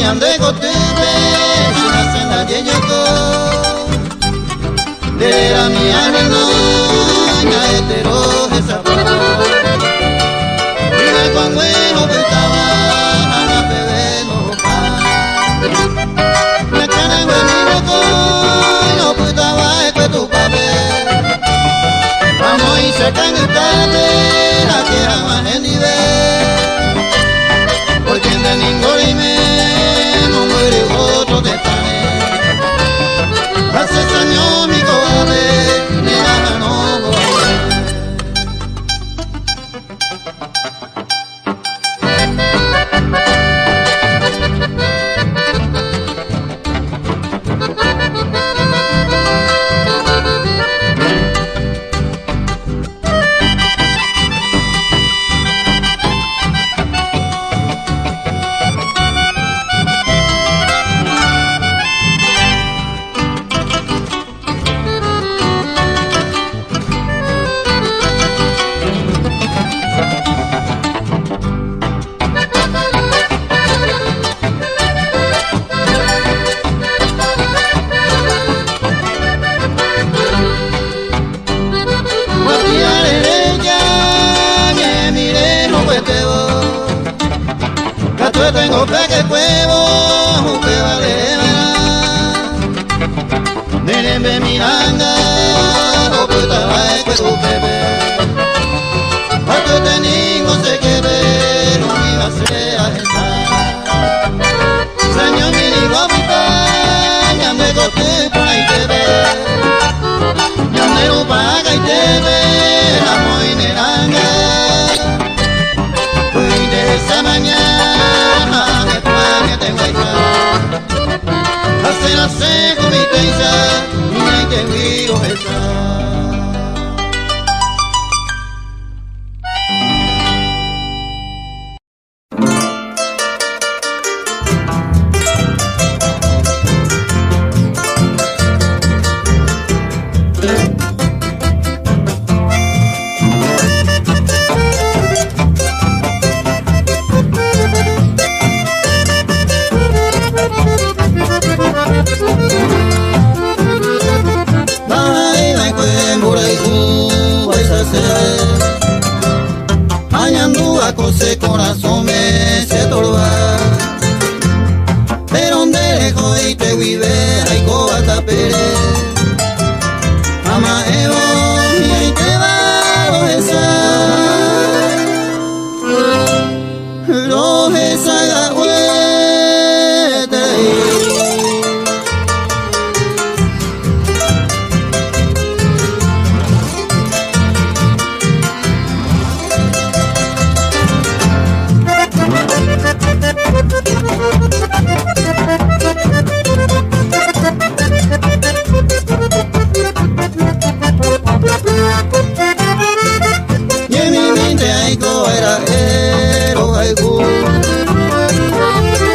ande cotuve, una senda de yoco. De la mi areno, ya hetero esa paz. Mira cuando no estaba, a la bebé no va. La cara de mi loco, no putaba que tu papel. Vamos y sacan el tarde, la que jamás en nivel. Porque en el ningorime no muere otro de tane. Hace años mi cobarde, ni la no volver. Tengo fe que cuevo, que vale Nerembe miranga, o puta vai que tu bebé. A tu tenigo se que ver, no iba a ser a esa. Señor mi digo puta, ya me gote para y te ve. Ya me lo paga y te ve, la muy neranga. Hoy de esa mañana. Hacer hacer con mi tensa, y hay que vivo esa. Ese corazón me se torba, pero donde lejos y te vive hay cobata pere, ama evo y ahí te va los esa gagüete. Y en mi mente hay era ero haiku,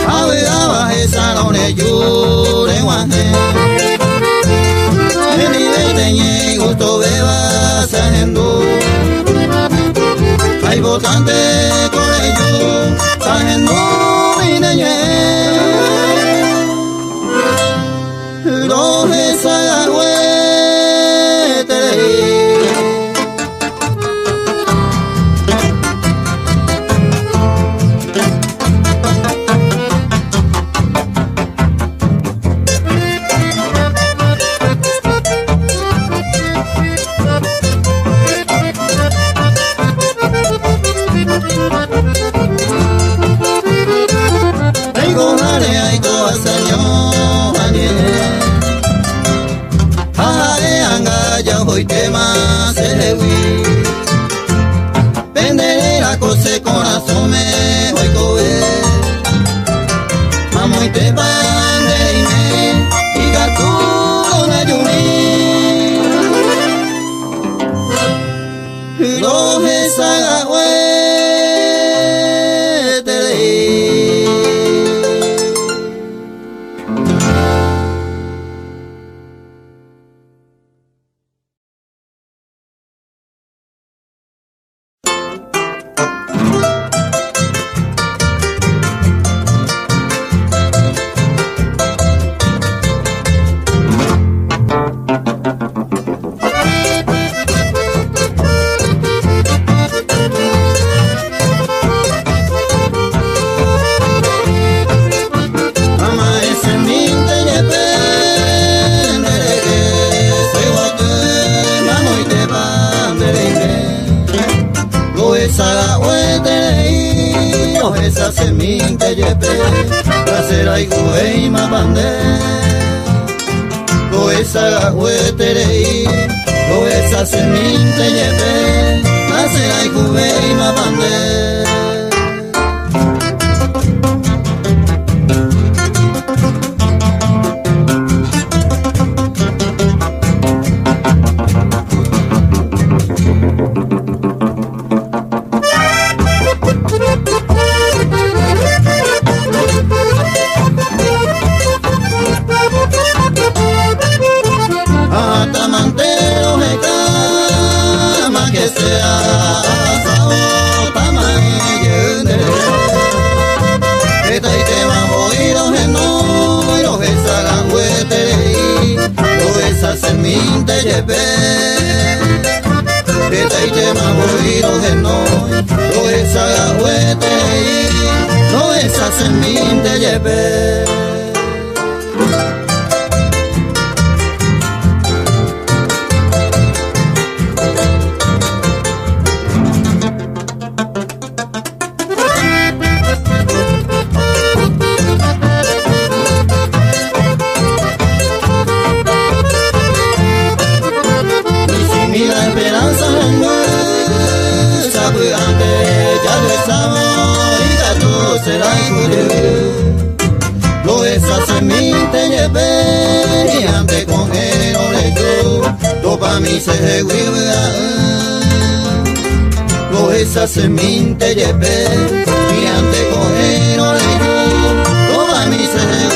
abedaba esa lone yure guaje. En mi mente ñe gusto beba sajendo, hay votante con ellos sajendo mi neñe. Los esa gagüete. Hoy tema se le vi, venderé la cosa corazón me voy a comer, amo y te panderime y gatuno na yumi, los esa gagüete serai kuei mabande Lo esa hueterei Lo esa seminte lleve Serai kuei mabande Seminte lleve Eta ite maboiro genoi Lo esa gahuete Lo esa seminte lleve Lo esa seminte lleve y ante con él no le yo Lo pa' mí se huiva Lo esa seminte lleve y ante con él no le yo Lo pa' mí se huiva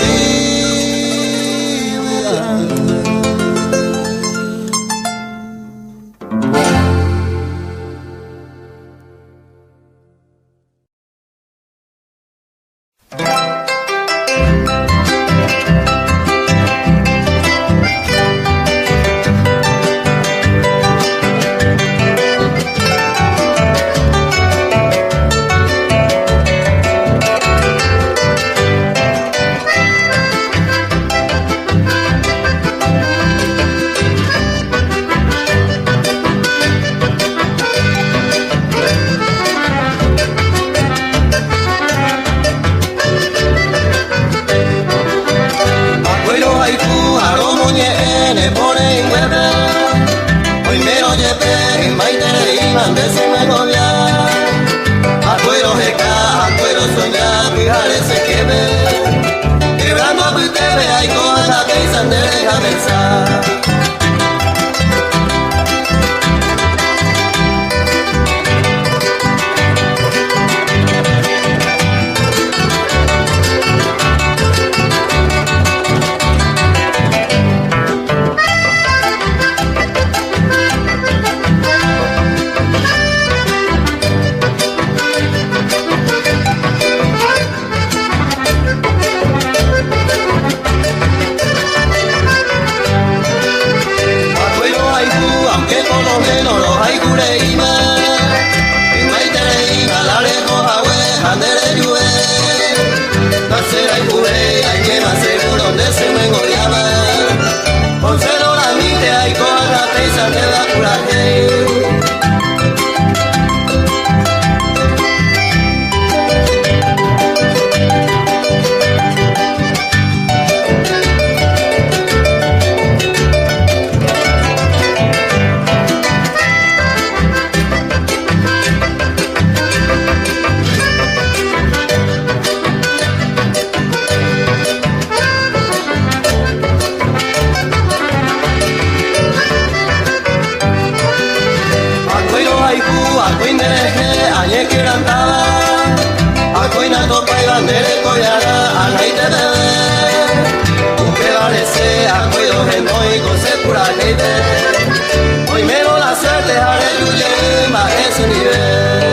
Hoy me lo la suerte, aleluya, a ese nivel.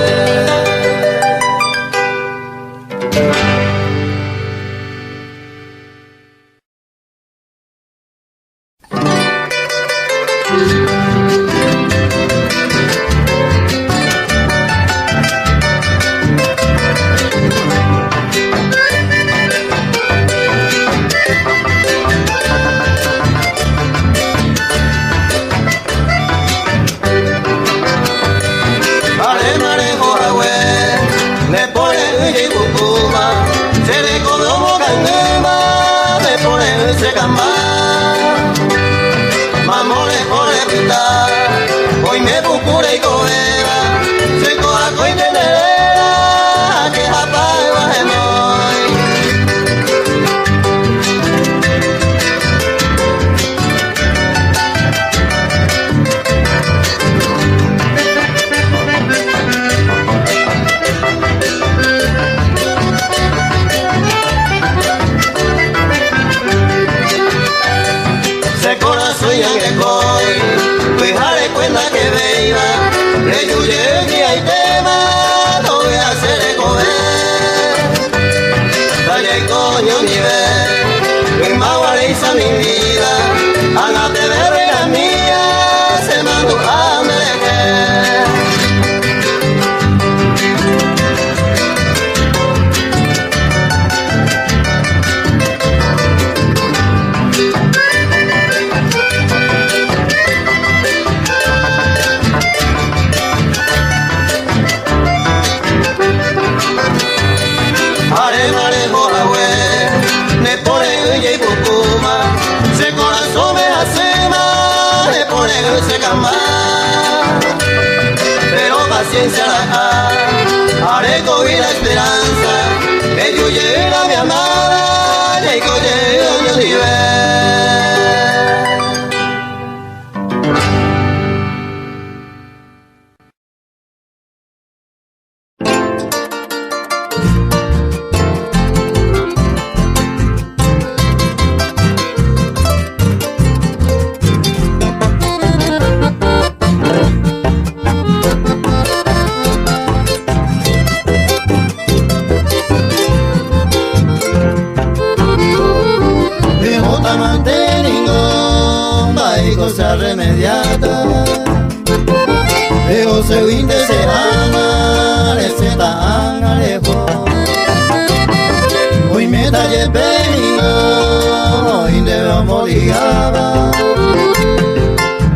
cuenta, hoy me procura y coeba, se coja coin de nerera, que japa y bajemoy. Se corazón y que coi, pues haré cuenta que me iba, le yuye que hay tema, no voy a hacer de comer. Dale coño mi ver, mi maguariza mi vida, a la de verga mía, se mandó a merecer. Se corazón me hace mal, me pone se cama, pero paciencia la haré con la esperanza, que yo llegue a mi amada, y que yo llegue a mi nivel. Cosa remediata, pero se vinde se ama, le se tan alejo. Hoy me talle peinado, hoy debo moligaba.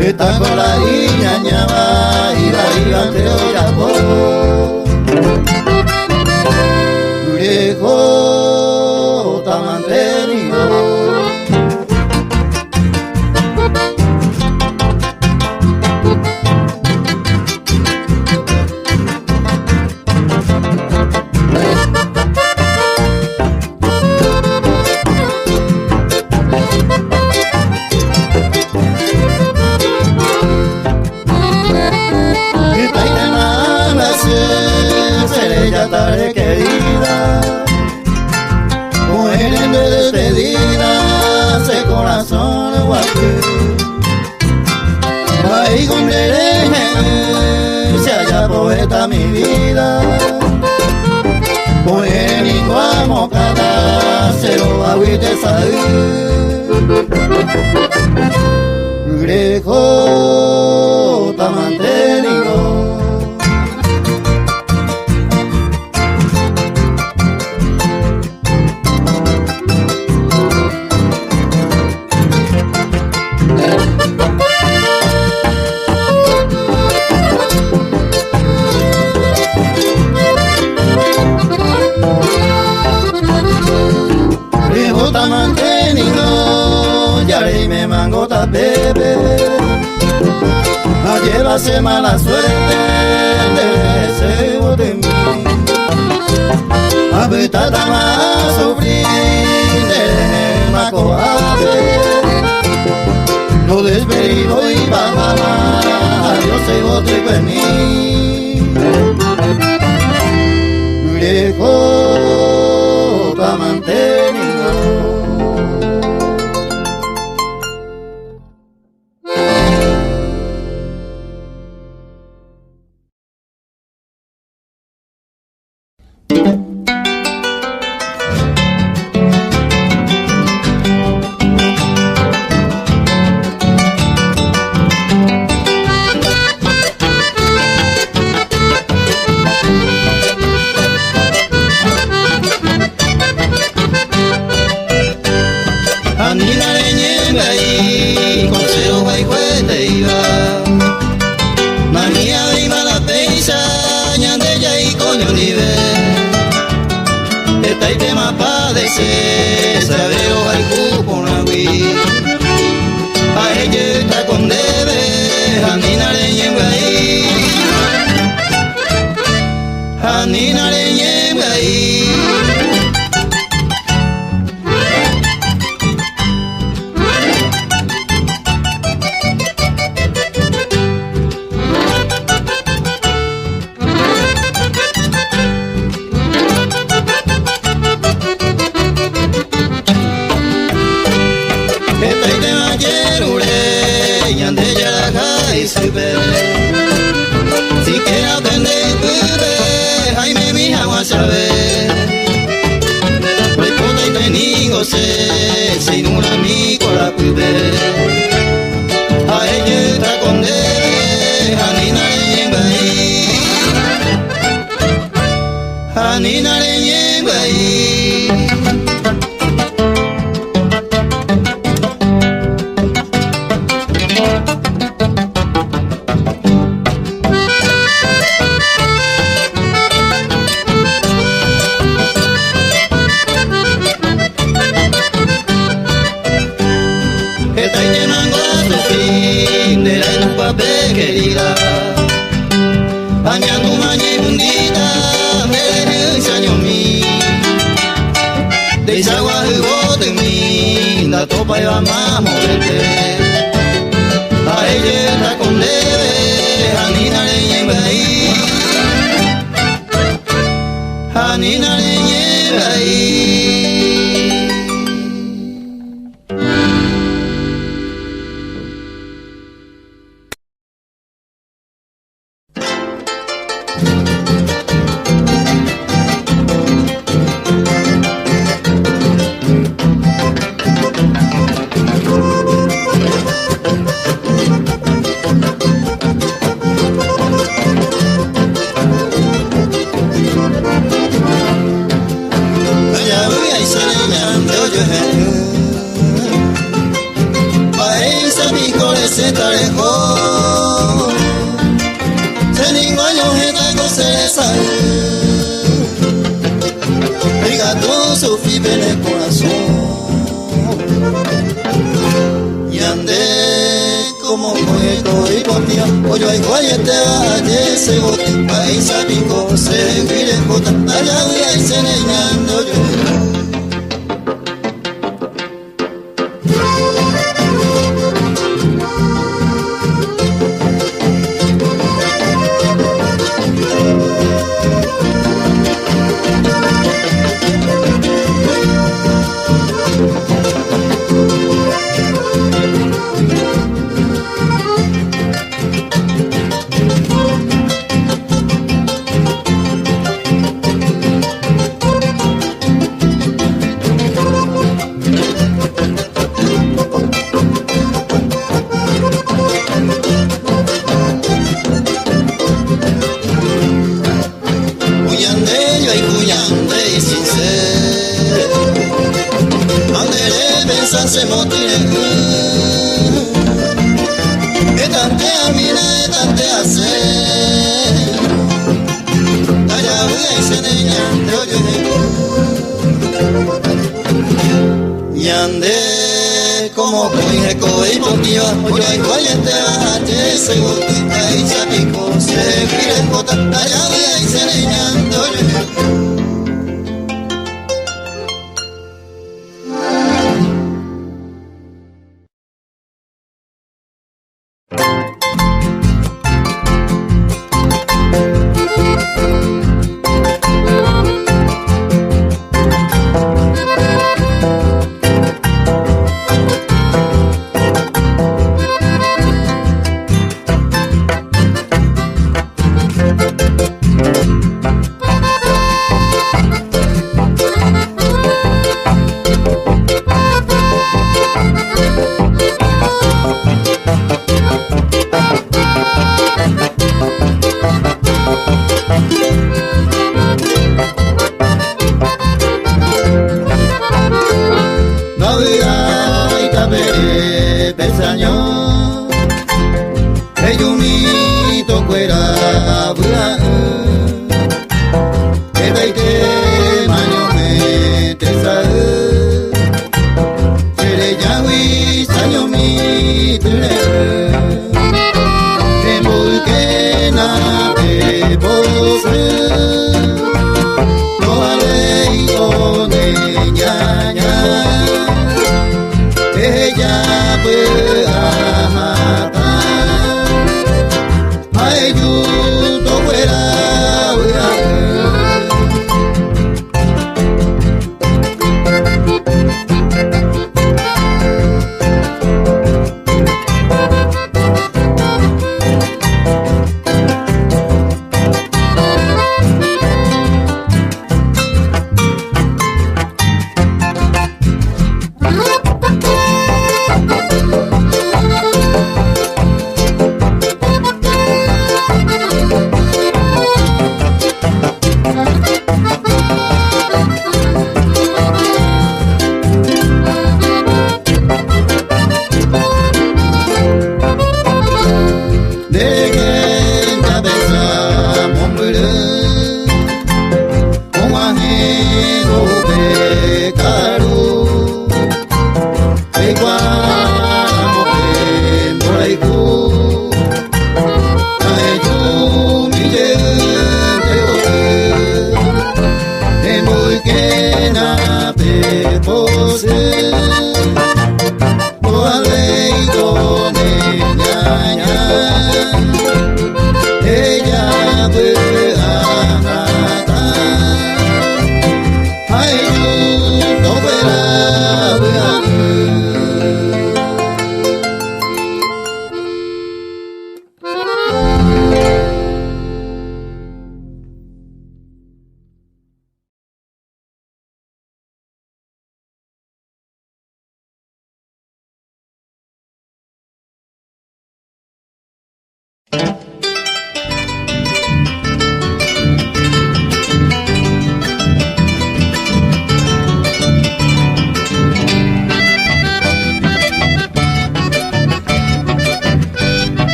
Esta con la ñañaba, iba ante oyapo. Viejo ta mantenido. Tarde querida, mujer de despedida, ese corazón de guaque, ahí con se halla poeta mi vida, mujer ni guamo cada, se lo agüite salud, grejo ta mantenido. Mantenido, ya me mangota bebé, a llevarse mala suerte de ese de mí, a betata más sufrir de macoabe, no despedido y mamá, Dios se bote en mí, viejo pa mantenido. ahí te mango a tu fin, de la tu papel querida. Baña tu maña y bundita, me le ensaño mi. De esa guajugo de mí, la topa y va más moverte. A ella está con debe, a Nina le lleva ahí. A Nina le lleva ahí.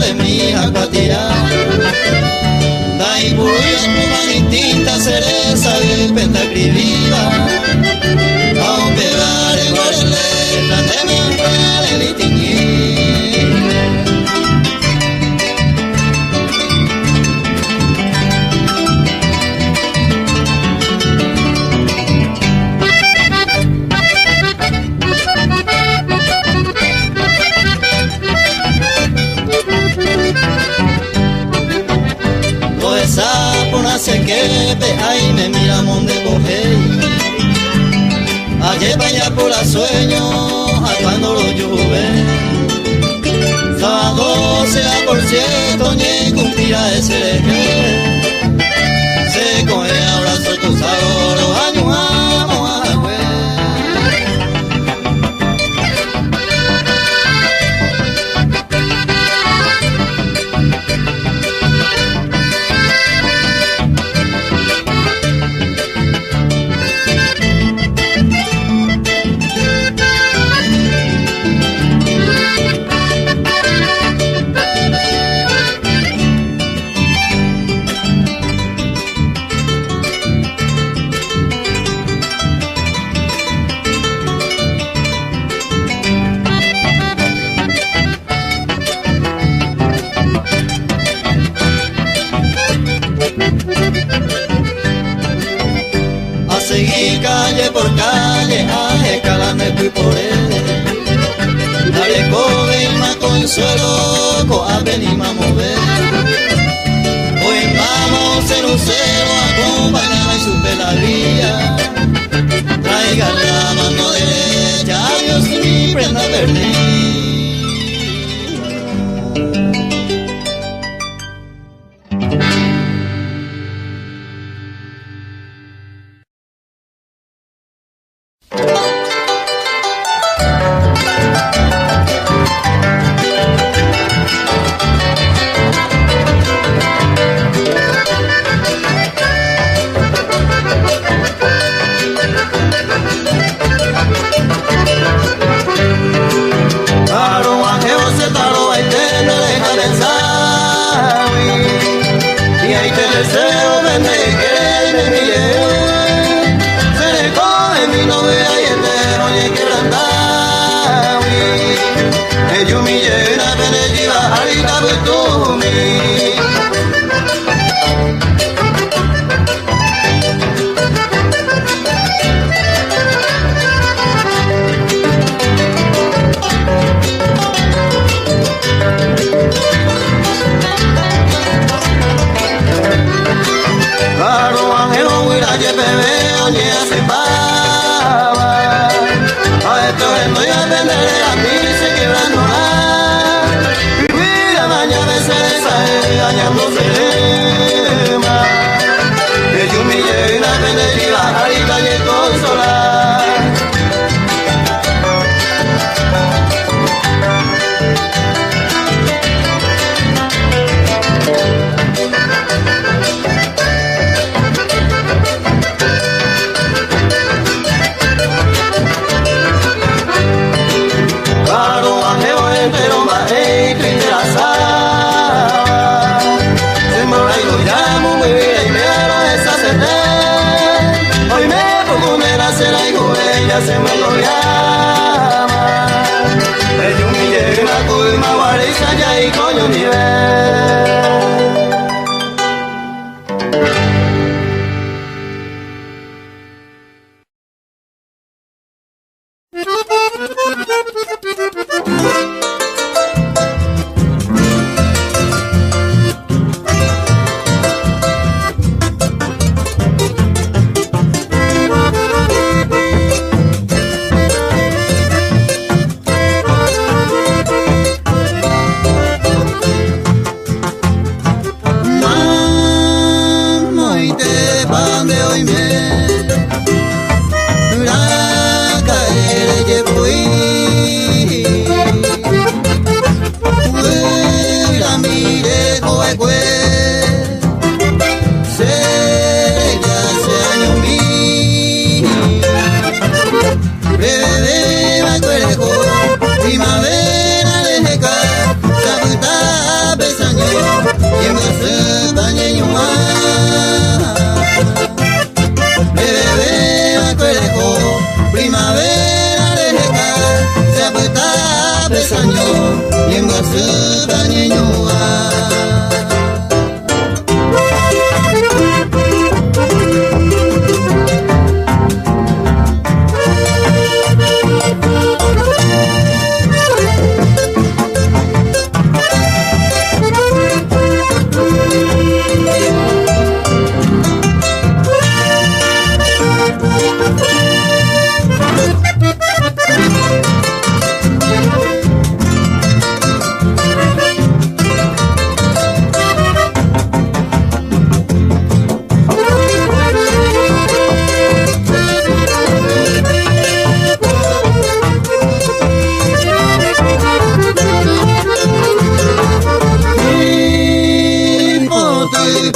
de mi acuatía. Dai buruya pluma distinta cereza de pentacribiva. A operar en guarele, plan de mi abuela y distinguir. Se que ahí me mira monte coger. Ayer vaya por la sueño a cuando lo llueve. Sábado sea por cierto ni cumplirá ese eje. Se coge abrazo tu sábado los años vamos a jugar. Seguí calle por calle, a escalar me fui por él. Dale cobe y más consuelo, coa venimos a mover. Hoy vamos en un cero, acompañada y supe la vía. Traiga la mano derecha, Dios mi prenda perdida. Se me lo llama. El humille una culma guariza ya y coño nivel.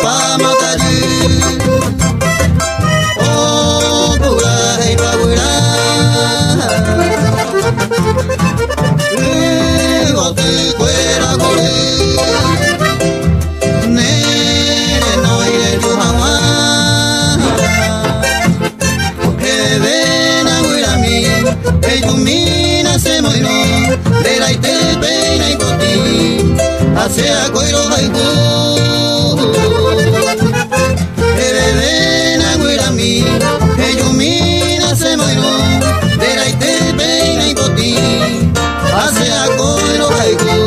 pa mataju oh pura hey pura gote fuera gore nere no ire tu hawa que ven a mi hey tu mina se moino de la ite peina y coti hace a coiro haiku ven a mi hey tu mina se moino de la ite peina y coti hace a coiro haiku.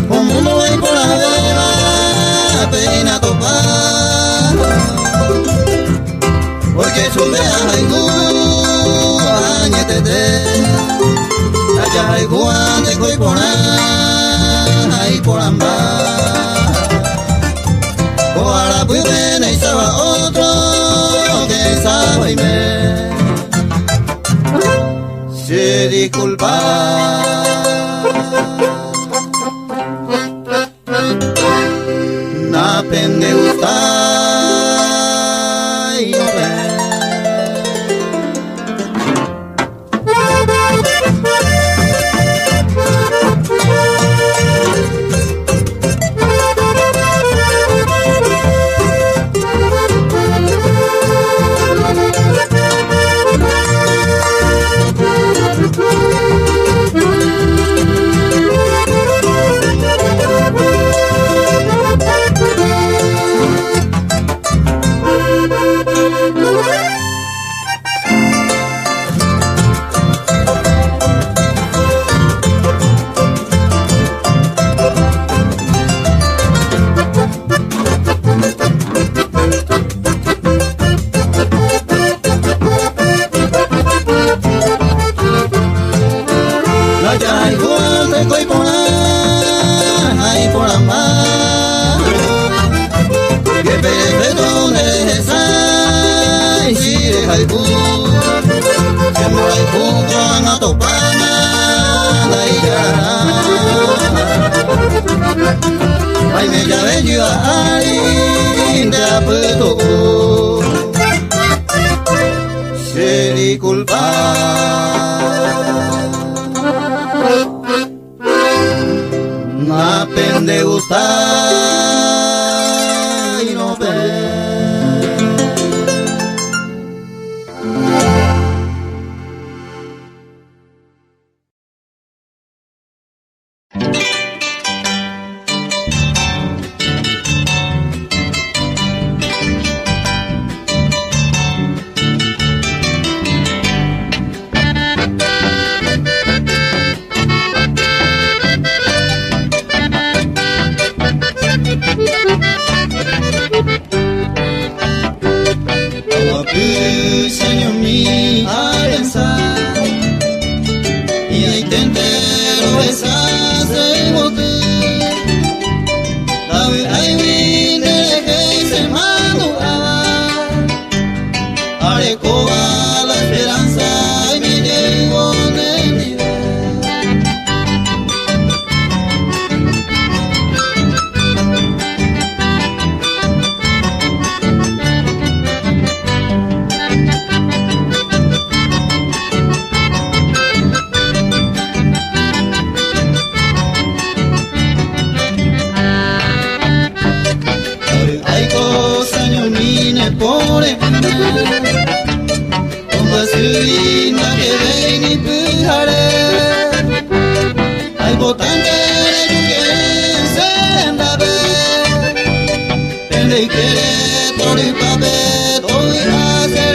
Como no voy por la beba, pena topar, porque sube a haiku, añetete, allá haiku ande koi por ahí por amba, o ahora puede y sabe otro que sabe y me se disculpa. Napende gustar y no ver. Ay me llave yo ay de apeto se disculpa napende gustar y no ver. Señor mío, a pensar y ahí te entero esas de bote. David, ahí vine que se maduraba, arecoba la esperanza y me llevo en el nivel. Por como suina que ven y pujaré hay botante que se endabe tende y quiere todo y papel todo y hacer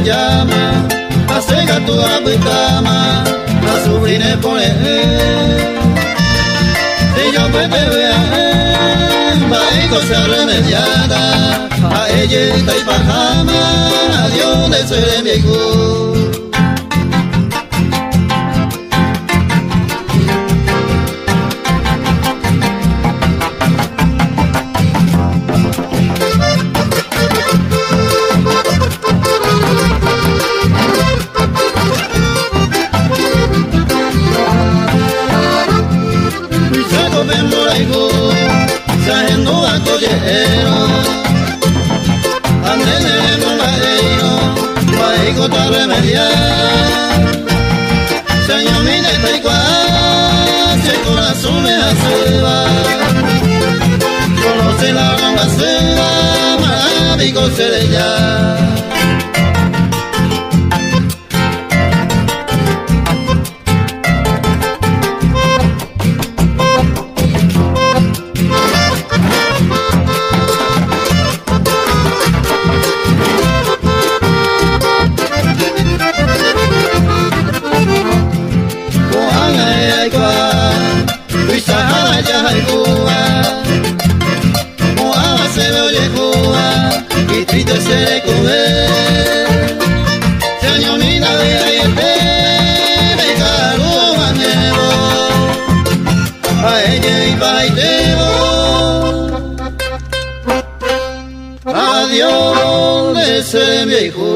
llama, hace tu apitama, a sufrir por él. Si yo pues te vea, va y cosa remediada, a ella está y pajama, adiós de ser viejo. Señor, mire, está igual, si el corazón me hace va, conoce la gamba se va, maravilloso de ella. Se comer, señor, mira de ahí el bebé, caro manero, a ella y baileo, adiós de ese viejo.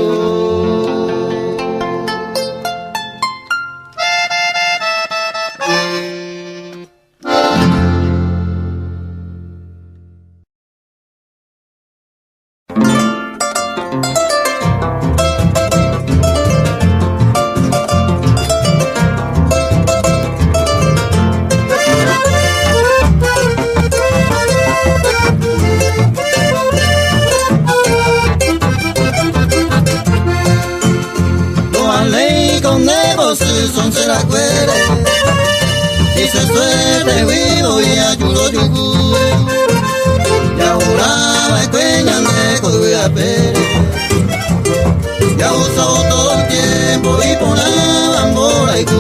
Son se la cuere, si se suerte vivo y ayudo yugu, ya juraba cueña de coduya pere, ya usó todo el tiempo y ponaban bola y cu.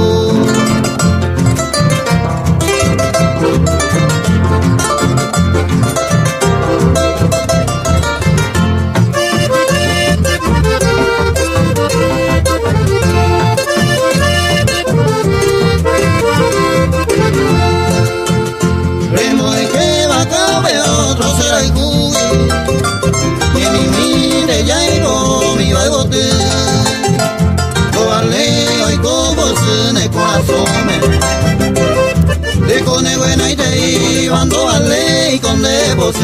De cone buena y te iban a ley con de vos.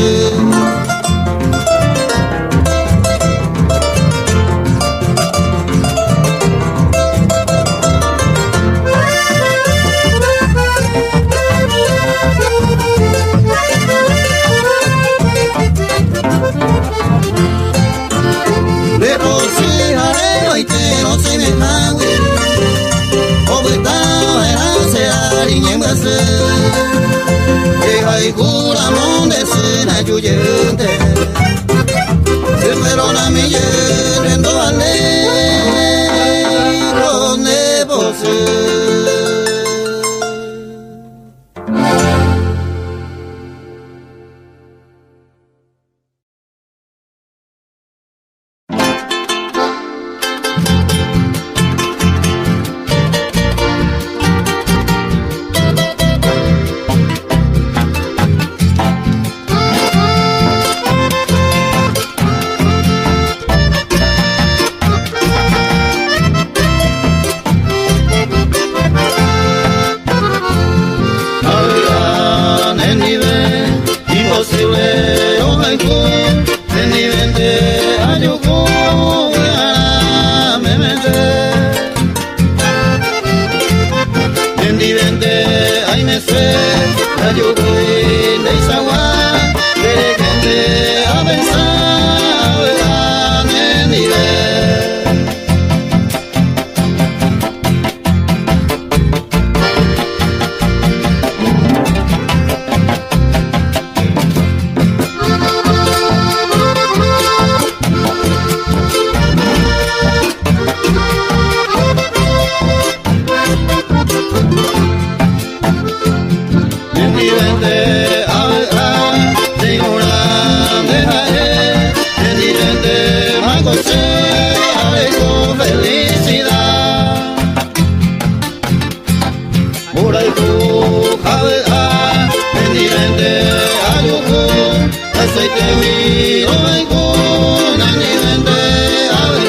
De vos jarero y te no se me mague, o estaba en hacer y en que hay curamón de cena yuyente, se fueron a mi yendo a ley con de vos. Mendirente, ave, Tingura, dejaré, Mendirente, Macoche, con felicidad. Muraiku, ave, Mendirente, ayuku, aceite vino, aiku, Mendirente, ave.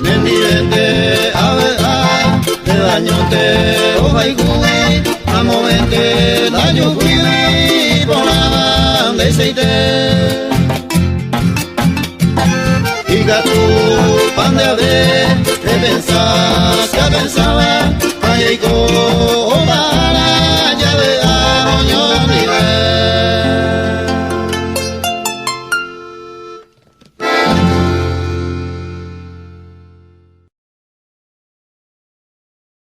Mendirente, ave, te dañote, ojaigui, amovente, daño fui, por la de aceite. Y gato, pan de ave, te pensás, que pensaba